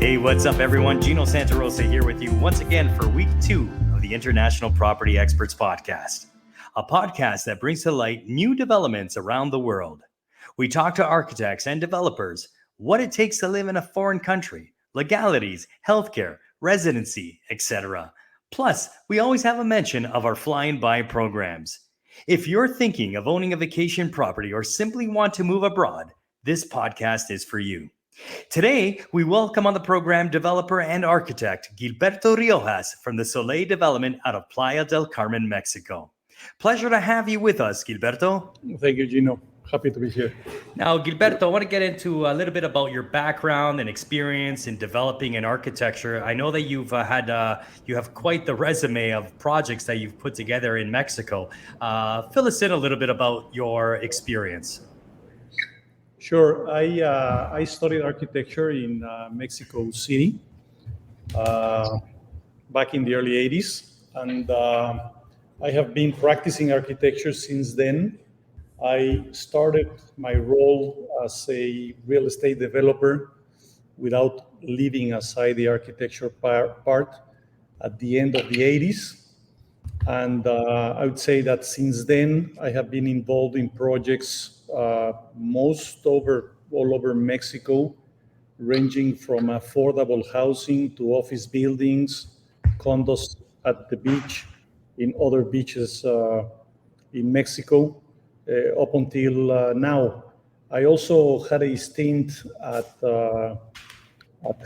Hey, what's up, everyone? Gino Santarossa here with you once again for week 2 of the International Property Experts Podcast, a podcast that brings to light new developments around the world. We talk to architects and developers what it takes to live in a foreign country, legalities, healthcare, residency, etc. Plus, we always have a mention of our flying by programs. If you're thinking of owning a vacation property or simply want to move abroad, this podcast is for you. Today, we welcome on the program developer and architect Gilberto Riojas from the Soleii development out of Playa del Carmen, Mexico. Pleasure to have you with us, Gilberto. Thank you, Gino. Happy to be here. Now, Gilberto, I want to get into a little bit about your background and experience in developing and architecture. I know that you have quite the resume of projects that you've put together in Mexico. Fill us in a little bit about your experience. Sure. I studied architecture in Mexico City back in the early 80s, and I have been practicing architecture since then. I started my role as a real estate developer without leaving aside the architecture part at the end of the 80s. And I would say that since then, I have been involved in projects all over Mexico, ranging from affordable housing to office buildings, condos at the beach, in other beaches in Mexico, up until now. I also had a stint at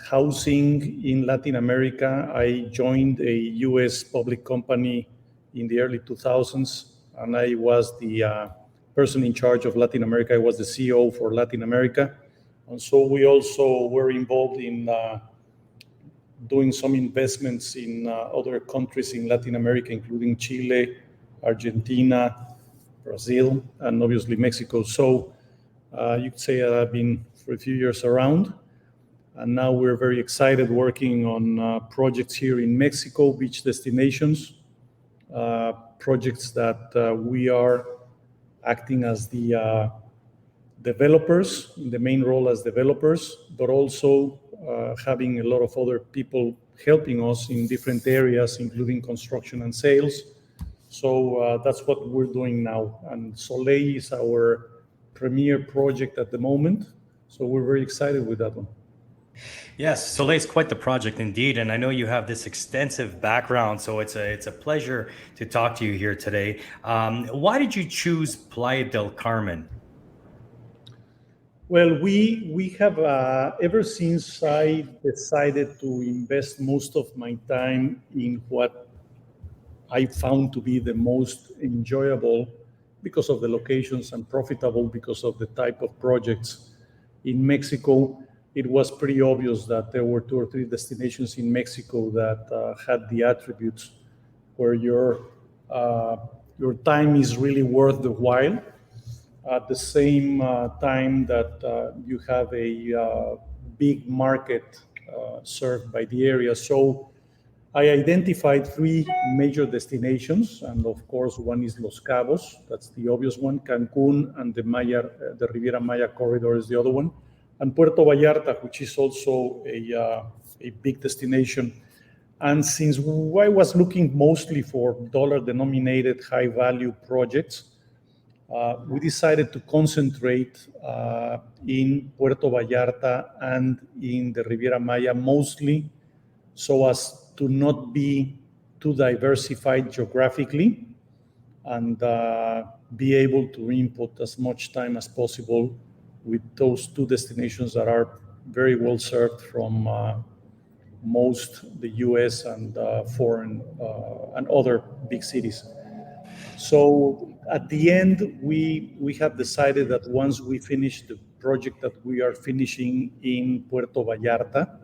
housing in Latin America. I joined a U.S. public company in the early 2000s, and I was the person in charge of Latin America. I was the CEO for Latin America. And so we also were involved in doing some investments in other countries in Latin America, including Chile, Argentina, Brazil, and obviously Mexico. So you could say I've been for a few years around. And now we're very excited working on projects here in Mexico, beach destinations, projects that we are acting as the developers, in the main role as developers, but also having a lot of other people helping us in different areas, including construction and sales. So that's what we're doing now. And Soleii is our premier project at the moment. So we're very excited with that one. Yes, Soleii is quite the project indeed, and I know you have this extensive background, so it's a pleasure to talk to you here today. Why did you choose Playa del Carmen? Well, we have, ever since I decided to invest most of my time in what I found to be the most enjoyable because of the locations and profitable because of the type of projects in Mexico, it was pretty obvious that there were 2 or 3 destinations in Mexico that had the attributes where your time is really worth the while. At the same time that you have a big market served by the area. So I identified 3 major destinations, and of course one is Los Cabos, that's the obvious one, Cancun, and the Riviera Maya corridor is the other one, and Puerto Vallarta, which is also a big destination. And since I was looking mostly for dollar-denominated high-value projects, we decided to concentrate in Puerto Vallarta and in the Riviera Maya mostly so as to not be too diversified geographically and be able to input as much time as possible with those 2 destinations that are very well served from most the US and foreign and other big cities. So at the end, we have decided that once we finish the project that we are finishing in Puerto Vallarta,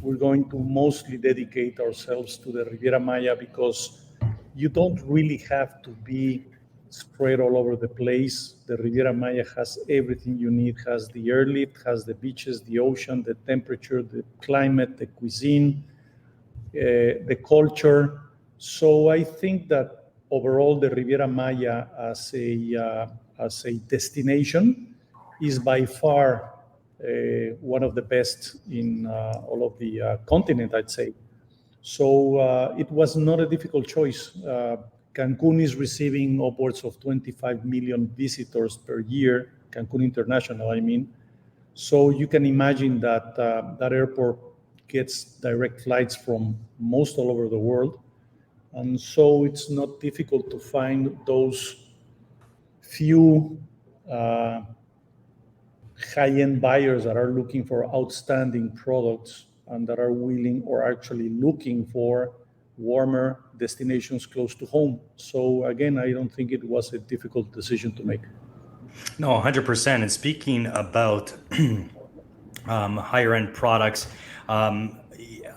we're going to mostly dedicate ourselves to the Riviera Maya because you don't really have to be spread all over the place. The Riviera Maya has everything you need, has the airlift, has the beaches, the ocean, the temperature, the climate, the cuisine, the culture. So I think that overall the Riviera Maya as a destination is by far one of the best in all of the continent, I'd say. So it was not a difficult choice. Cancun is receiving upwards of 25 million visitors per year, Cancun International, I mean. So you can imagine that that airport gets direct flights from most all over the world. And so it's not difficult to find those few high-end buyers that are looking for outstanding products and that are willing or actually looking for warmer destinations close to home. So again, I don't think it was a difficult decision to make. No, 100%. And speaking about higher end products,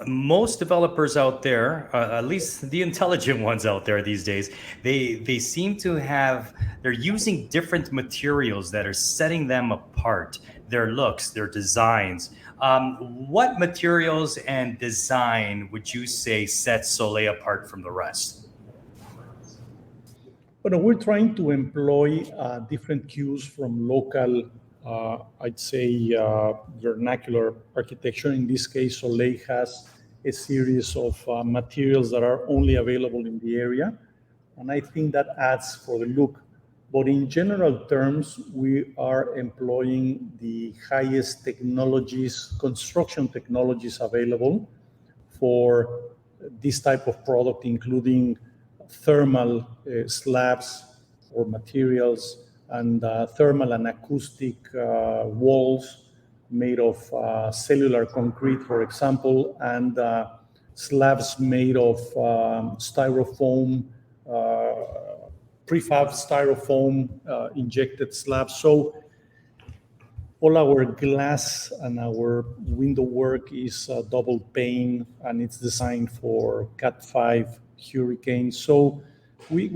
most developers out there, at least the intelligent ones out there these days, they seem to they're using different materials that are setting them apart, their looks, their designs. What materials and design would you say set Soleii apart from the rest? But we're trying to employ different cues from local, I'd say, vernacular architecture. In this case, Soleii has a series of materials that are only available in the area. And I think that adds for the look. But in general terms, we are employing the highest technologies, construction technologies available for this type of product, including thermal slabs or materials and thermal and acoustic walls made of cellular concrete, for example, and slabs made of styrofoam, prefab styrofoam injected slabs. So all our glass and our window work is double pane, and it's designed for Cat 5 hurricanes. So we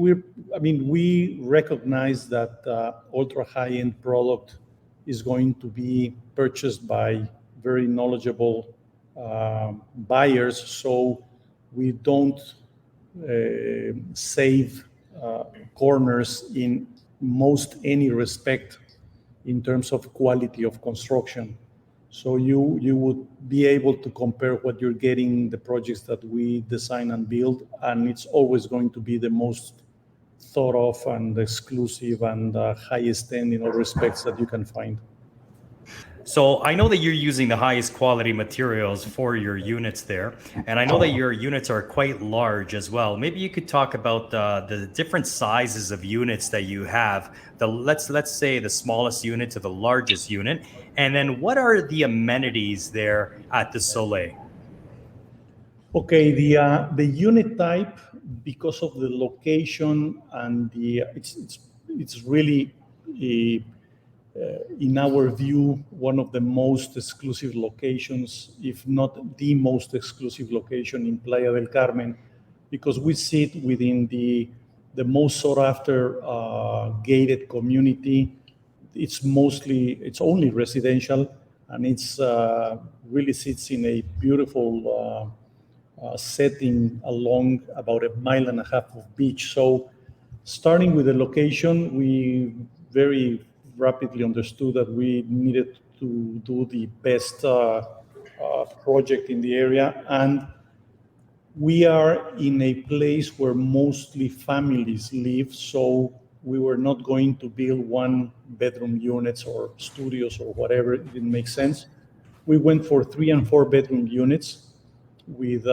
recognize that ultra high-end product is going to be purchased by very knowledgeable buyers. So we don't save corners in most any respect in terms of quality of construction. So you would be able to compare what you're getting in the projects that we design and build, and it's always going to be the most thought of and exclusive and highest end in all respects that you can find. So I know that you're using the highest quality materials for your units there, and I know that your units are quite large as well. Maybe you could talk about the different sizes of units that you have. Let's say the smallest unit to the largest unit, and then what are the amenities there at the Soleii? Okay, the unit type, because of the location and it's really in our view, one of the most exclusive locations, if not the most exclusive location in Playa del Carmen, because we sit within the most sought after gated community. It's only residential, and it's really sits in a beautiful setting along about 1.5 miles of beach. So starting with the location, we very rapidly understood that we needed to do the best project in the area. And we are in a place where mostly families live, so we were not going to build 1-bedroom units or studios or whatever. It didn't make sense. We went for 3 and 4 bedroom units with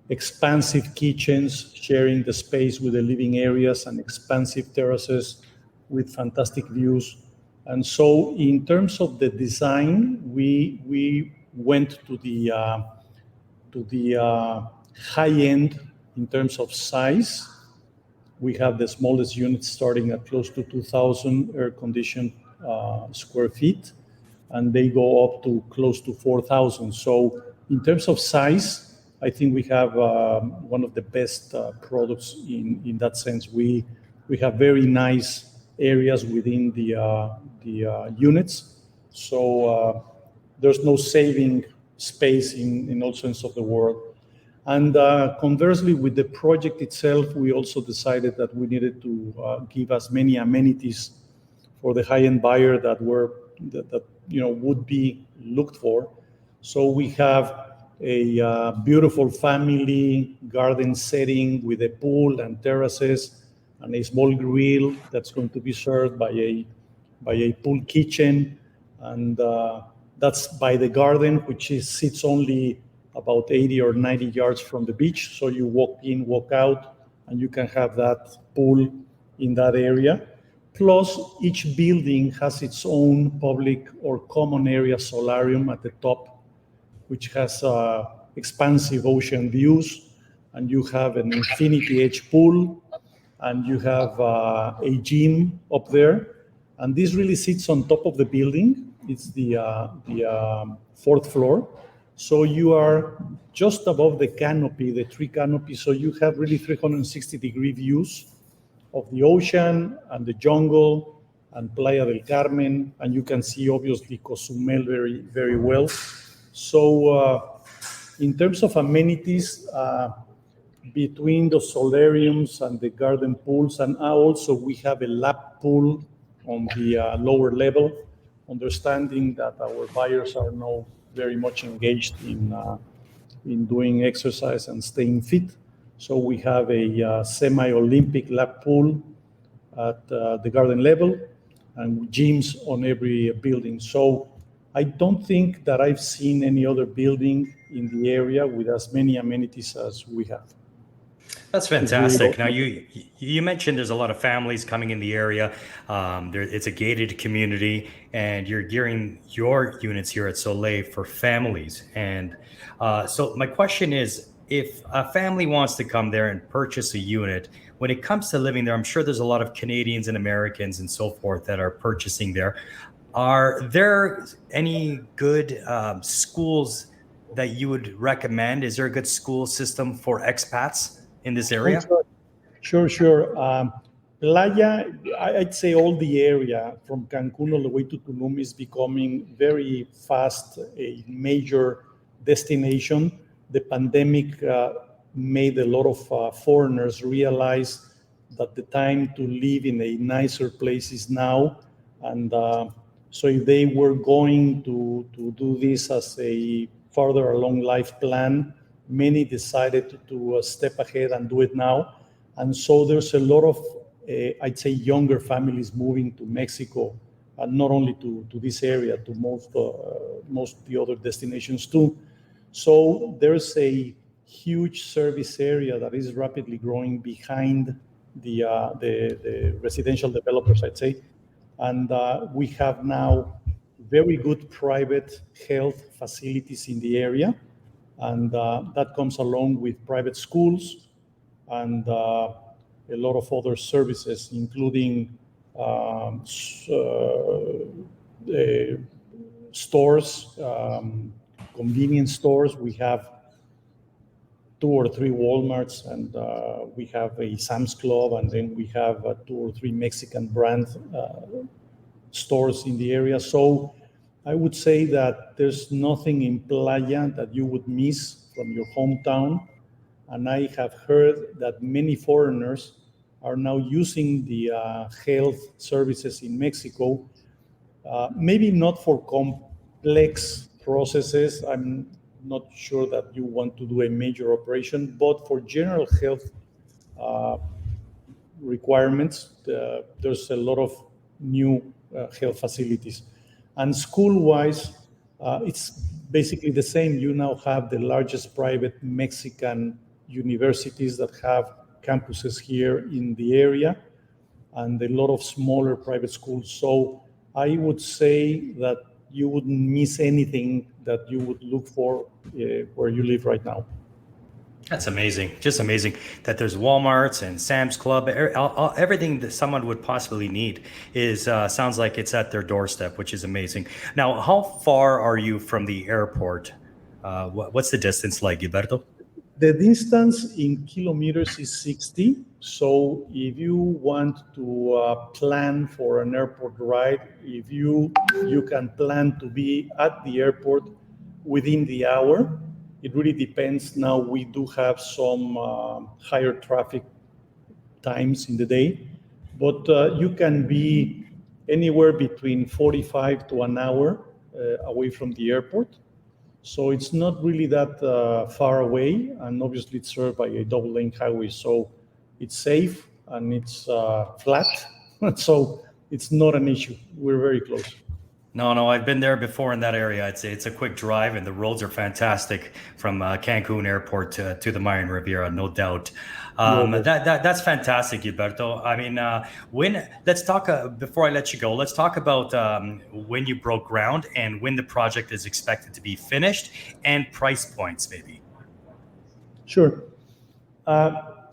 expansive kitchens sharing the space with the living areas and expansive terraces with fantastic views. And so in terms of the design, we went to the high end in terms of size. We have the smallest unit starting at close to 2,000 air-conditioned square feet, and they go up to close to 4,000. So in terms of size, I think we have one of the best products in that sense. We have very nice areas within the units, so there's no saving space in all sense of the word. And conversely, with the project itself, we also decided that we needed to give as many amenities for the high-end buyer that would be looked for. So we have a beautiful family garden setting with a pool and terraces and a small grill that's going to be served by a pool kitchen, and that's by the garden, which sits only about 80 or 90 yards from the beach. So you walk in, walk out, and you can have that pool in that area. Plus, each building has its own public or common area solarium at the top, which has expansive ocean views, and you have an infinity edge pool, and you have a gym up there. And this really sits on top of the building. It's the fourth floor. So you are just above the canopy, the tree canopy. So you have really 360-degree views of the ocean and the jungle and Playa del Carmen. And you can see, obviously, Cozumel very, very well. So in terms of amenities, between the solariums and the garden pools, and also we have a lap pool on the lower level, understanding that our buyers are now very much engaged in doing exercise and staying fit. So we have a semi-Olympic lap pool at the garden level and gyms on every building. So I don't think that I've seen any other building in the area with as many amenities as we have. That's fantastic. Now, you mentioned there's a lot of families coming in the area. It's a gated community, and you're gearing your units here at Soleii for families. And so my question is, if a family wants to come there and purchase a unit, when it comes to living there, I'm sure there's a lot of Canadians and Americans and so forth that are purchasing there. Are there any good schools that you would recommend? Is there a good school system for expats in this area? Sure. Playa, I'd say all the area from Cancun all the way to Tulum is becoming very fast a major destination. The pandemic made a lot of foreigners realize that the time to live in a nicer place is now. And so if they were going to do this as a further along life plan, many decided to step ahead and do it now. And so there's a lot of, I'd say, younger families moving to Mexico, and not only to this area, to most of the other destinations too. So there's a huge service area that is rapidly growing behind the residential developers, I'd say. And we have now very good private health facilities in the area. And that comes along with private schools and a lot of other services, including stores, convenience stores. We have 2 or 3 Walmarts, and we have a Sam's Club, and then we have 2 or 3 Mexican brand stores in the area. So I would say that there's nothing in Playa that you would miss from your hometown. And I have heard that many foreigners are now using the health services in Mexico, maybe not for complex processes. I'm not sure that you want to do a major operation, but for general health requirements, there's a lot of new health facilities. And school-wise, it's basically the same. You now have the largest private Mexican universities that have campuses here in the area, and a lot of smaller private schools. So I would say that you wouldn't miss anything that you would look for where you live right now. That's amazing. Just amazing that there's Walmarts and Sam's Club. Everything that someone would possibly need is sounds like it's at their doorstep, which is amazing. Now, how far are you from the airport? What's the distance like, Gilberto? The distance in kilometers is 60. So if you want to plan for an airport ride, if you can plan to be at the airport within the hour. It really depends. Now we do have some higher traffic times in the day, but you can be anywhere between 45 to an hour away from the airport. So it's not really that far away, and obviously it's served by a double-lane highway, so it's safe and it's flat, so it's not an issue. We're very close. No, I've been there before in that area. It's a quick drive, and the roads are fantastic from Cancun Airport to the Mayan Riviera, no doubt. That's fantastic, Gilberto. I mean, let's talk before I let you go. Let's talk about when you broke ground and when the project is expected to be finished and price points, maybe. Sure.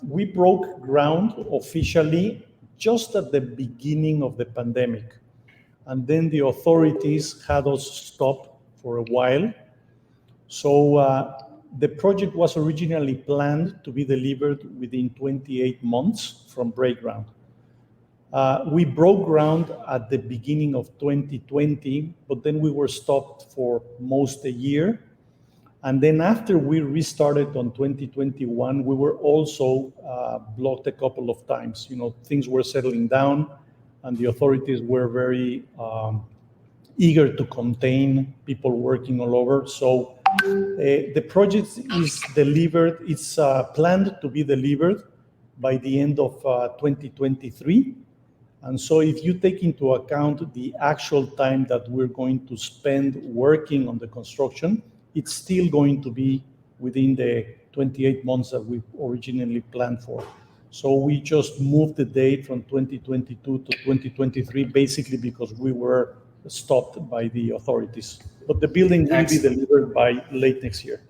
We broke ground officially just at the beginning of the pandemic. And then the authorities had us stop for a while. So the project was originally planned to be delivered within 28 months from break ground. We broke ground at the beginning of 2020, but then we were stopped for most a year. And then after we restarted on 2021, we were also blocked a couple of times. Things were settling down, and the authorities were very eager to contain people working all over. So the project is delivered. It's planned to be delivered by the end of 2023. And so if you take into account the actual time that we're going to spend working on the construction, it's still going to be within the 28 months that we originally planned for. So we just moved the date from 2022 to 2023, basically because we were stopped by the authorities. But the building will be delivered by late next year.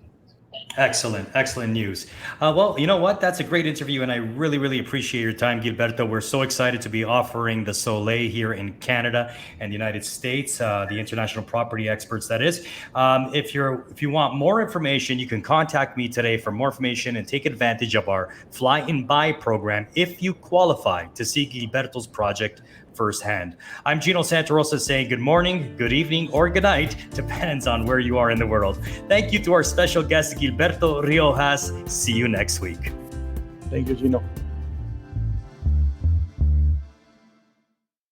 Excellent news. Well, you know what? That's a great interview, and I really appreciate your time, Gilberto. We're so excited to be offering the Soleii here in Canada and the United States, the international property experts, that is. If you want more information, you can contact me today for more information and take advantage of our Fly and Buy program if you qualify to see Gilberto's project firsthand. I'm Gino Santarossa saying good morning, good evening, or good night, depends on where you are in the world. Thank you to our special guest, Gilberto Riojas. See you next week. Thank you, Gino.